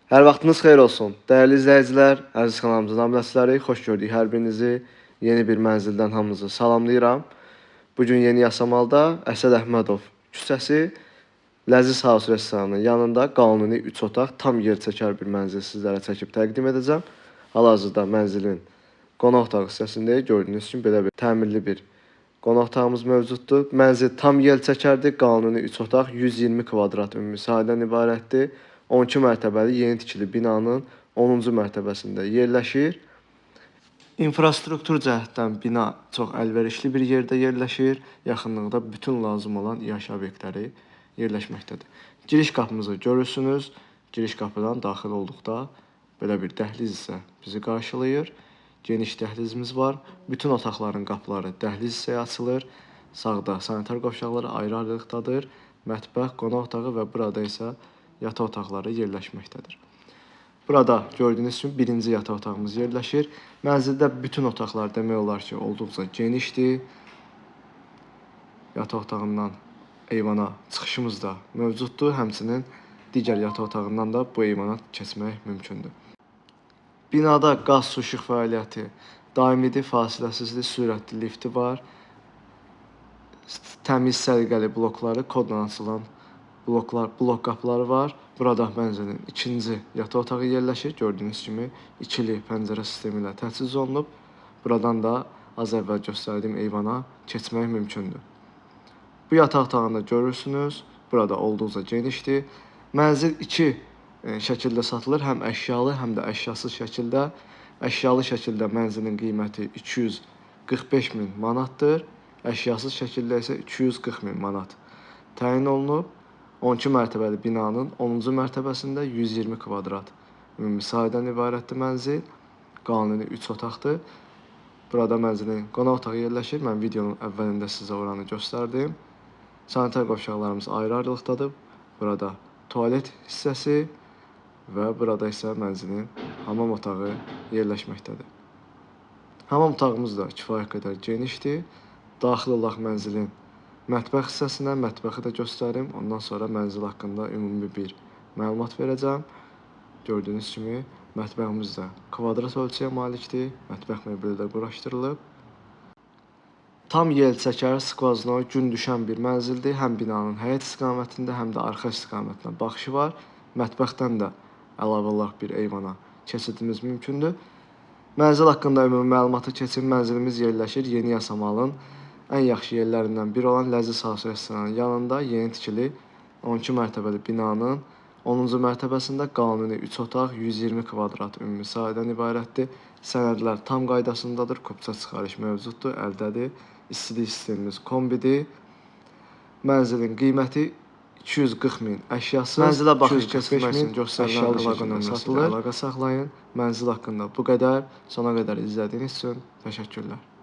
Hər vaxtınız xeyir olsun. Dəyərli izləyicilər, əziz kanalımızın abunəçiləri, xoş gördük hər birinizi. Yeni bir mənzildən hamınızı salamlayıram. Bugün Yeni Yasamalda Əsəd Əhmədov küçəsi Ləziz House restoranının yanında qanuni 3 otaq tam yerçəkər bir mənzil sizlərə çəkib təqdim edəcəm. Hal-hazırda mənzilin qonaq otağı hissəsində gördüyünüz kimi belə bir təmirli bir qonaq otağımız mövcuddur. Mənzil tam yerçəkərdir. Qanuni 3 otaq 120 kvadrat ümumi sahədən ibarətdir. 12 mərtəbəli yeni tikili binanın 10-cu mərtəbəsində yerləşir. İnfrastruktur cəhətdən bina çox əlverişli bir yerdə yerləşir. Yaxınlıqda bütün lazım olan yaşayış obyektləri yerləşməkdədir. Giriş qapımızı görürsünüz. Giriş qapıdan daxil olduqda belə bir dəhliz isə bizi qarşılayır. Geniş dəhlizimiz var. Bütün otaqların qapıları dəhliz hissəyə açılır. Sağda sanitar qovşaqları ayrı-ayrılıqdadır. Mətbəx, qonaq otağı və burada isə yataq otaqları yerləşməkdədir. Burada gördüyünüz kimi birinci yataq otağımız yerləşir. Mənzildə bütün otaqlar demək olar ki, olduqca genişdir. Yataq otağından eyvana çıxışımız da mövcuddur. Həmçinin digər yataq otağından da bu eyvana keçmək mümkündür. Binada qaz, su, işıq fəaliyyəti daimidir, fasiləsizdir, sürətli lifti var. Təmiz, səliqəli blokları, kodla açılan blok qapıları var. Burada mənzilin ikinci yataq otağı yerləşir. Gördüyünüz kimi ikili pəncərə sistemi ilə təchiz olunub. Buradan da az əvvəl göstərdiyim eyvana keçmək mümkündür. Bu yataq otağını görürsünüz. Burada olduqca genişdir. Mənzil iki şəkildə satılır. Həm əşyalı, həm də əşyasız şəkildə. Əşyalı şəkildə mənzilin qiyməti 245 min manatdır. Əşyasız şəkildə isə 240 min manat təyin olunub. 12 mərtəbəli binanın 10-cu mərtəbəsində 120 kvadrat ümumi sahədən ibarətdir mənzil. Qanuni 3 otaqdır. Burada mənzilin qonaq otağı yerləşir. Mən videonun əvvəlində sizə oranı göstərdim. Sanitar qovşaqlarımız ayrı-ayrılıqdadır. Burada tualet hissəsi və burada isə mənzilin hamam otağı yerləşməkdədir. Hamam otağımız da kifayət qədər genişdir. Daxil olaq mənzilin mətbəx hissəsinə, mətbəxi də göstərim. Ondan sonra mənzil haqqında ümumi bir məlumat verəcəm. Gördüyünüz kimi mətbəximiz də kvadrat ölçüyə malikdir. Mətbəx mebeli də quraşdırılıb. Tam yelçəkər, skvaznoy, gün düşən bir mənzildir. Həm binanın həyət istiqamətində, həm də arxa istiqamətinə baxışı var. Mətbəxdən də əlavə olaraq bir eyvana keçidimiz mümkündür. Mənzil haqqında ümumi məlumatı keçin. Mənzilimiz yerləşir Yeni Yasamalın ən yaxşı yerlərindən biri olan Ləziz House restoranının yanında yeni tikili 12 mərtəbəli binanın 10-cu mərtəbəsində qanuni 3 otaq 120 kvadrat ümumi sahədən ibarətdir. Sənədlər tam qaydasındadır, kupça çıxarış mövcuddur, əldədir. İstilik sistemimiz kombidir. Mənzilin qiyməti 240 min əşyasız, mənzilə baxış keçmək üçün göstərilən əlaqə nömrəsində əlaqə saxlayın. Mənzil haqqında bu qədər. Sona qədər izlədiyiniz üçün təşəkkürlər.